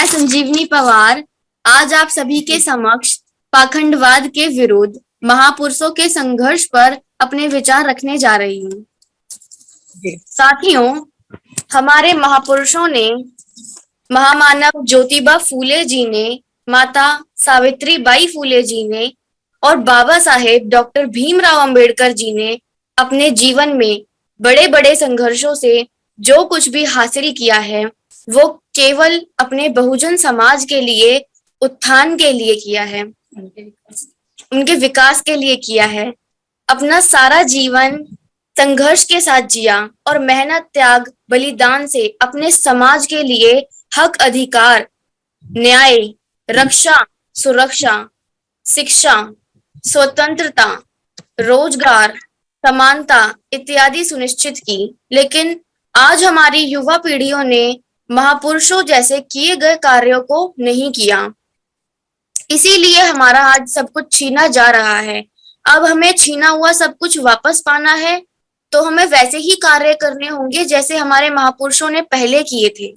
मैं संजीवनी पवार आज आप सभी के समक्ष पाखंडवाद के विरुद्ध महापुरुषों के संघर्ष पर अपने विचार रखने जा रही हूँ। साथियों, हमारे महापुरुषों ने, महामानव ज्योतिबा फूले जी ने, माता सावित्रीबाई फूले जी ने और बाबा साहेब डॉक्टर भीमराव अंबेडकर जी ने अपने जीवन में बड़े बड़े संघर्षों से जो कुछ भी हासिल किया है वो केवल अपने बहुजन समाज के लिए, उत्थान के लिए किया है, उनके विकास के लिए किया है। अपना सारा जीवन संघर्ष के साथ जिया और मेहनत, त्याग, बलिदान से अपने समाज के लिए हक, अधिकार, न्याय, रक्षा, सुरक्षा, शिक्षा, स्वतंत्रता, रोजगार, समानता इत्यादि सुनिश्चित की। लेकिन आज हमारी युवा पीढ़ियों ने महापुरुषों जैसे किए गए कार्यों को नहीं किया, इसीलिए हमारा आज सब कुछ छीना जा रहा है। अब हमें छीना हुआ सब कुछ वापस पाना है तो हमें वैसे ही कार्य करने होंगे जैसे हमारे महापुरुषों ने पहले किए थे,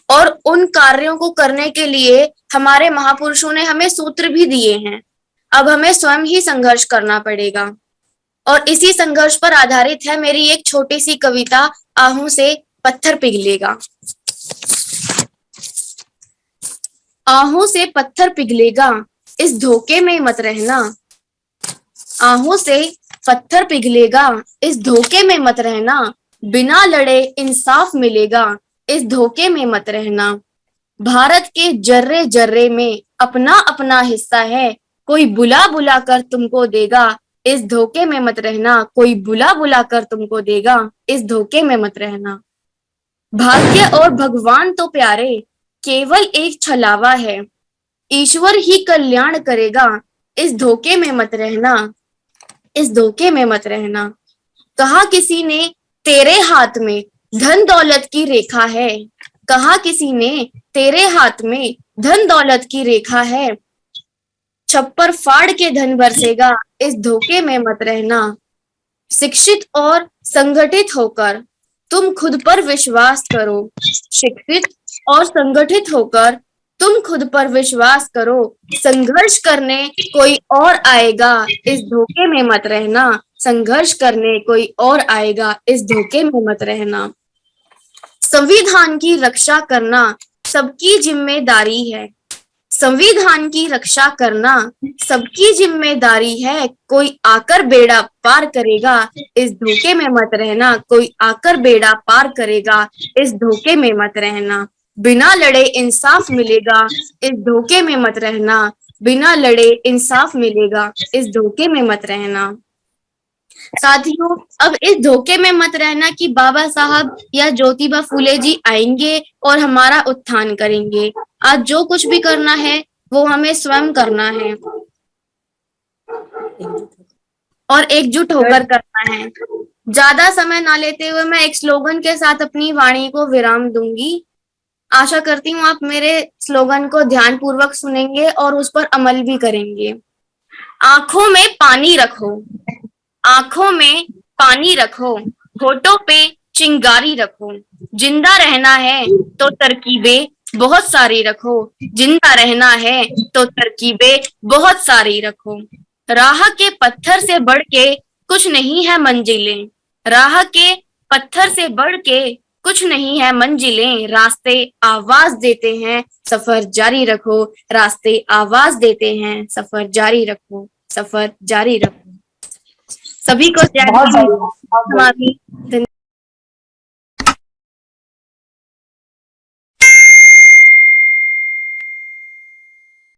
और उन कार्यों को करने के लिए हमारे महापुरुषों ने हमें सूत्र भी दिए हैं। अब हमें स्वयं ही संघर्ष करना पड़ेगा और इसी संघर्ष पर आधारित है मेरी एक छोटी सी कविता, आहू से पत्थर पिघलेगा। आहू से पत्थर पिघलेगा, इस धोखे में मत रहना। आहू से पत्थर पिघलेगा, इस धोखे में मत रहना। बिना लड़े इंसाफ मिलेगा, इस धोखे में मत रहना। भारत के जर्रे जर्रे में अपना अपना हिस्सा है, कोई बुला बुला कर तुमको देगा, इस धोखे में मत रहना। कोई बुला बुला कर तुमको देगा, इस धोखे में मत रहना। भाग्य और भगवान तो प्यारे, केवल एक छलावा है, ईश्वर ही कल्याण करेगा, इस धोखे में मत रहना, इस धोखे में मत रहना। कहा किसी ने तेरे हाथ में धन दौलत की रेखा है, कहा किसी ने तेरे हाथ में धन दौलत की रेखा है, छप्पर फाड़ के धन बरसेगा, इस धोखे में मत रहना। शिक्षित और संगठित होकर तुम खुद पर विश्वास करो, शिक्षित और संगठित होकर तुम खुद पर विश्वास करो। संघर्ष करने कोई और आएगा, इस धोखे में मत रहना। संघर्ष करने कोई और आएगा, इस धोखे में मत रहना। संविधान की रक्षा करना सबकी जिम्मेदारी है, संविधान की रक्षा करना सबकी जिम्मेदारी है। कोई आकर बेड़ा पार करेगा, इस धोखे में मत रहना। कोई आकर बेड़ा पार करेगा, इस धोखे में मत रहना। बिना लड़े इंसाफ मिलेगा, इस धोखे में मत रहना। बिना लड़े इंसाफ मिलेगा, इस धोखे में मत रहना। साथियों, अब इस धोखे में मत रहना कि बाबा साहब या ज्योतिबा फूले जी आएंगे और हमारा उत्थान करेंगे। आज जो कुछ भी करना है वो हमें स्वयं करना है और एकजुट होकर करना है। ज्यादा समय ना लेते हुए मैं एक स्लोगन के साथ अपनी वाणी को विराम दूंगी। आशा करती हूँ आप मेरे स्लोगन को ध्यानपूर्वक सुनेंगे और उस पर अमल भी करेंगे। आंखों में पानी रखो, आंखों में पानी रखो, होठों पे चिंगारी रखो। जिंदा रहना है तो तरकीबें बहुत सारी रखो, जिंदा रहना है तो तरकीबें बहुत सारी रखो। राह के पत्थर से बढ़ के कुछ नहीं है मंजिलें, राह के पत्थर से बढ़ के कुछ नहीं है मंजिलें। रास्ते आवाज देते हैं, सफर जारी रखो, रास्ते आवाज देते हैं, सफर जारी रखो, सफर जारी रखो। सभी को जय हिंद।